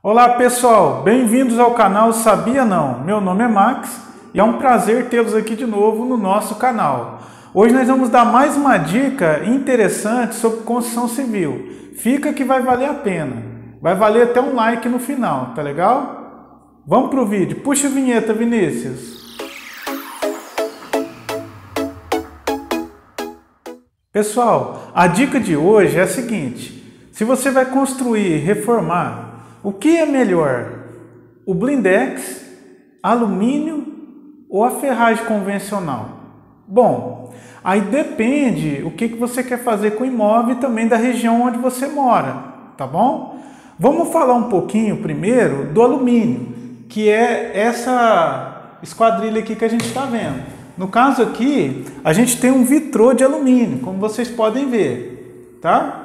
Olá pessoal, bem-vindos ao canal Sabia Não? Meu nome é Max e é um prazer tê-los aqui de novo no nosso canal. Hoje nós vamos dar mais uma dica interessante sobre construção civil. Fica que vai valer a pena. Vai valer até um like no final, tá legal? Vamos pro vídeo. Puxa a vinheta, Vinícius. Pessoal, a dica de hoje é a seguinte. Se você vai construir, reformar, o que é melhor? O blindex, alumínio ou a ferragem convencional? Bom, aí depende o que você quer fazer com o imóvel e também da região onde você mora, tá bom? Vamos falar um pouquinho primeiro do alumínio, que é essa esquadrilha aqui que a gente está vendo. No caso aqui, a gente tem um vitrô de alumínio, como vocês podem ver, tá?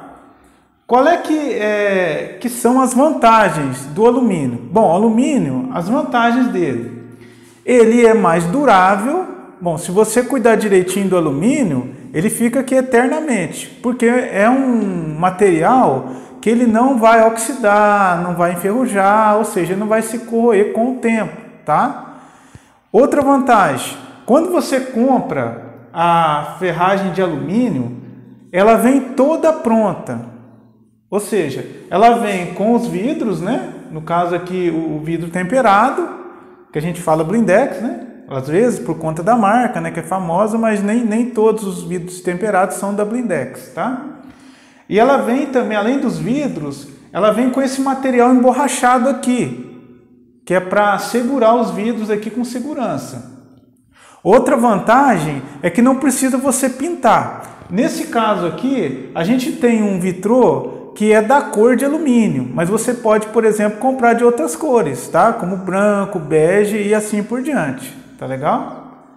Qual é que são as vantagens do alumínio? Bom, o alumínio, as vantagens dele. Ele é mais durável. Bom, se você cuidar direitinho do alumínio, ele fica aqui eternamente, porque é um material que ele não vai oxidar, não vai enferrujar, ou seja, não vai se corroer com o tempo, tá? Outra vantagem, quando você compra a ferragem de alumínio, ela vem toda pronta. Ou seja, ela vem com os vidros, né? No caso aqui o vidro temperado, que a gente fala blindex, né? Às vezes por conta da marca, né? Que é famosa, mas nem todos os vidros temperados são da blindex, tá? E ela vem também, além dos vidros, ela vem com esse material emborrachado aqui, que é para segurar os vidros aqui com segurança. Outra vantagem é que não precisa você pintar. Nesse caso aqui, a gente tem um vitrô que é da cor de alumínio, mas você pode, por exemplo, comprar de outras cores, tá? Como branco, bege e assim por diante, tá legal?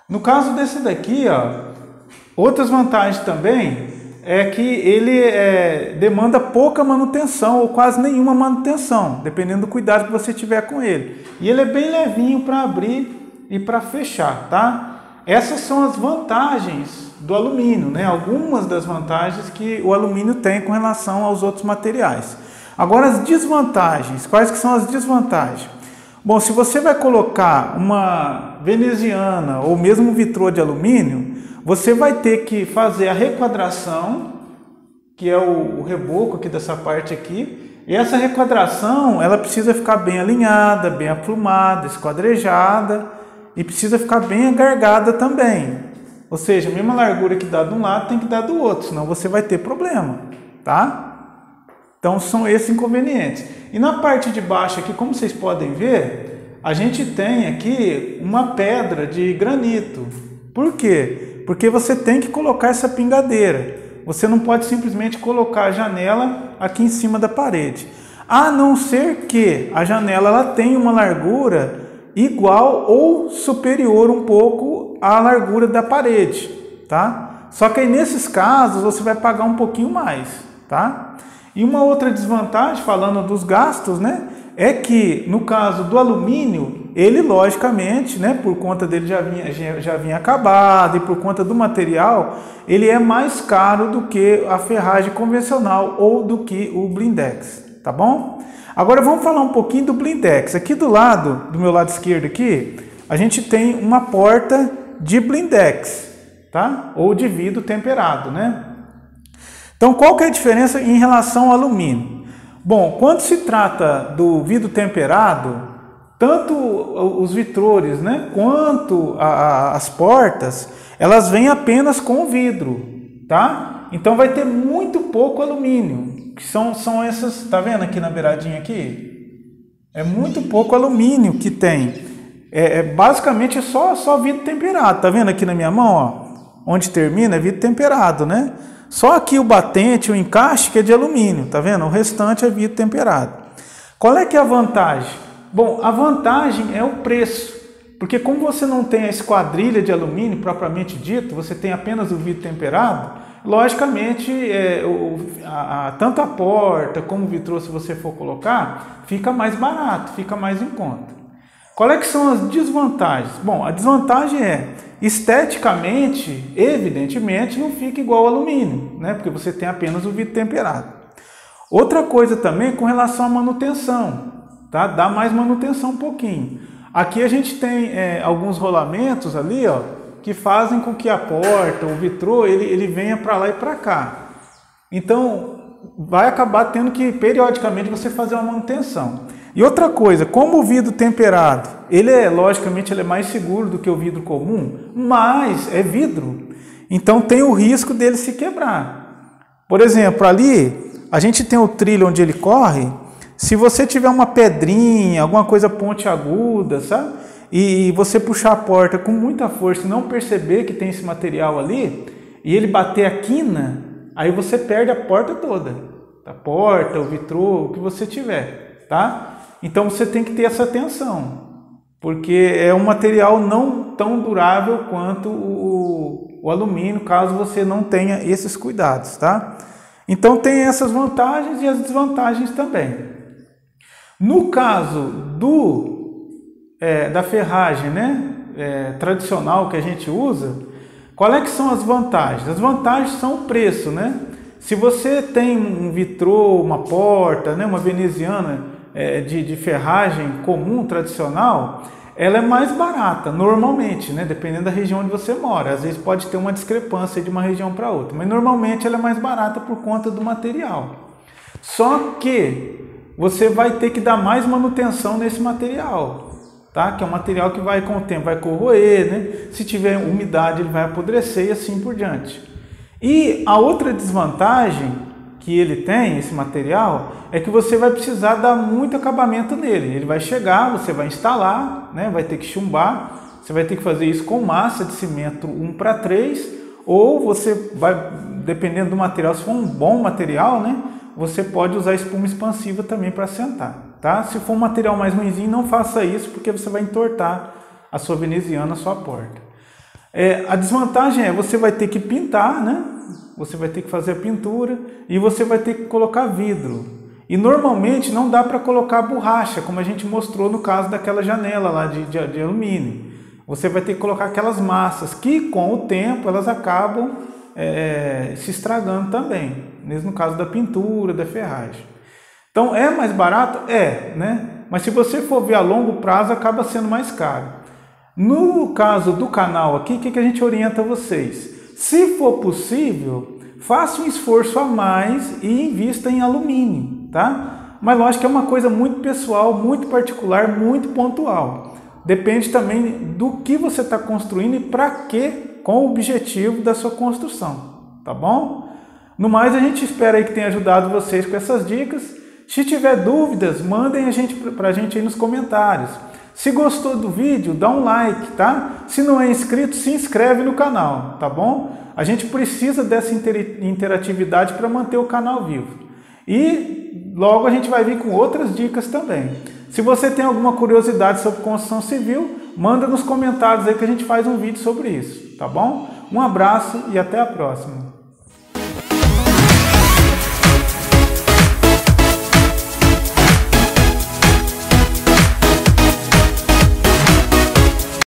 No caso desse daqui, ó, outras vantagens também é que ele demanda pouca manutenção ou quase nenhuma manutenção, dependendo do cuidado que você tiver com ele. E ele é bem levinho para abrir e para fechar, tá? Essas são as vantagens do alumínio, né? Algumas das vantagens que o alumínio tem com relação aos outros materiais. Agora as desvantagens, quais que são as desvantagens? Bom, se você vai colocar uma veneziana ou mesmo um vitrô de alumínio, você vai ter que fazer a requadração, que é o reboco aqui dessa parte aqui, e essa requadração ela precisa ficar bem alinhada, bem aprumada, esquadrejada e precisa ficar bem agargada também. Ou seja, a mesma largura que dá de um lado tem que dar do outro, senão você vai ter problema, tá? Então são esses inconvenientes. E na parte de baixo aqui, como vocês podem ver, a gente tem aqui uma pedra de granito. Por quê? Porque você tem que colocar essa pingadeira. Você não pode simplesmente colocar a janela aqui em cima da parede. A não ser que a janela ela tenha uma largura igual ou superior um pouco à largura da parede, tá? Só que aí nesses casos você vai pagar um pouquinho mais, tá? E uma outra desvantagem, falando dos gastos, né? É que no caso do alumínio, ele logicamente, né? Por conta dele já vinha acabado e por conta do material, ele é mais caro do que a ferragem convencional ou do que o blindex, tá bom? Agora vamos falar um pouquinho do blindex. Aqui do lado, do meu lado esquerdo aqui, a gente tem uma porta de blindex, tá? Ou de vidro temperado, né? Então qual que é a diferença em relação ao alumínio? Bom, quando se trata do vidro temperado, tanto os vitrôs, né, quanto as portas, elas vêm apenas com o vidro, tá? Então vai ter muito pouco alumínio. Que são essas, tá vendo aqui na beiradinha aqui? É muito pouco alumínio que tem. Basicamente é só vidro temperado. Tá vendo aqui na minha mão, ó? Onde termina é vidro temperado, né? Só aqui o batente, o encaixe que é de alumínio, tá vendo? O restante é vidro temperado. Qual é que é a vantagem? Bom, a vantagem é o preço. Porque como você não tem a esquadrilha de alumínio propriamente dito, você tem apenas o vidro temperado, logicamente, tanto a porta como o vitrô, se você for colocar, fica mais barato, fica mais em conta. Qual é que são as desvantagens? Bom, a desvantagem é, esteticamente, evidentemente, não fica igual ao alumínio, né? Porque você tem apenas o vidro temperado. Outra coisa também com relação à manutenção, tá? Dá mais manutenção um pouquinho. Aqui a gente tem alguns rolamentos ali, ó, que fazem com que a porta, o vitrô, ele venha para lá e para cá. Então, vai acabar tendo que, periodicamente, você fazer uma manutenção. E outra coisa, como o vidro temperado, logicamente, ele é mais seguro do que o vidro comum, mas é vidro. Então, tem o risco dele se quebrar. Por exemplo, ali, a gente tem o trilho onde ele corre. Se você tiver uma pedrinha, alguma coisa pontiaguda, sabe? E você puxar a porta com muita força e não perceber que tem esse material ali, e ele bater a quina, aí você perde a porta toda. A porta, o vitrô, o que você tiver, tá? Então você tem que ter essa atenção, porque é um material não tão durável quanto o alumínio, caso você não tenha esses cuidados, tá? Então tem essas vantagens e as desvantagens também. No caso da ferragem, né, tradicional que a gente usa, qual é que são as vantagens? As vantagens são o preço, né? Se você tem um vitrô, uma porta, né, uma veneziana de ferragem comum, tradicional, ela é mais barata, normalmente, né, dependendo da região onde você mora. Às vezes pode ter uma discrepância de uma região para outra, mas normalmente ela é mais barata por conta do material. Só que você vai ter que dar mais manutenção nesse material, tá? Que é um material que com o tempo vai corroer, né? Se tiver umidade ele vai apodrecer e assim por diante. E a outra desvantagem que ele tem, esse material, é que você vai precisar dar muito acabamento nele. Ele vai chegar, você vai instalar, né? Vai ter que chumbar, você vai ter que fazer isso com massa de cimento 1:3, ou você vai, dependendo do material, se for um bom material, né? Você pode usar espuma expansiva também para assentar, tá? Se for um material mais ruimzinho, não faça isso, porque você vai entortar a sua veneziana, a sua porta. A desvantagem é você vai ter que pintar, né? Você vai ter que fazer a pintura e você vai ter que colocar vidro. E normalmente não dá para colocar borracha, como a gente mostrou no caso daquela janela lá de alumínio. Você vai ter que colocar aquelas massas que com o tempo elas acabam se estragando também, mesmo no caso da pintura, da ferragem. Então é mais barato? Né? Mas se você for ver a longo prazo acaba sendo mais caro. No caso do canal aqui, o que a gente orienta vocês? Se for possível, faça um esforço a mais e invista em alumínio, tá? Mas lógico que é uma coisa muito pessoal, muito particular, muito pontual. Depende também do que você está construindo e para quê, qual o objetivo da sua construção, tá bom? No mais, a gente espera aí que tenha ajudado vocês com essas dicas. Se tiver dúvidas, mandem para a gente aí nos comentários. Se gostou do vídeo, dá um like, tá? Se não é inscrito, se inscreve no canal, tá bom? A gente precisa dessa interatividade para manter o canal vivo. E logo a gente vai vir com outras dicas também. Se você tem alguma curiosidade sobre construção civil, manda nos comentários aí que a gente faz um vídeo sobre isso, tá bom? Um abraço e até a próxima.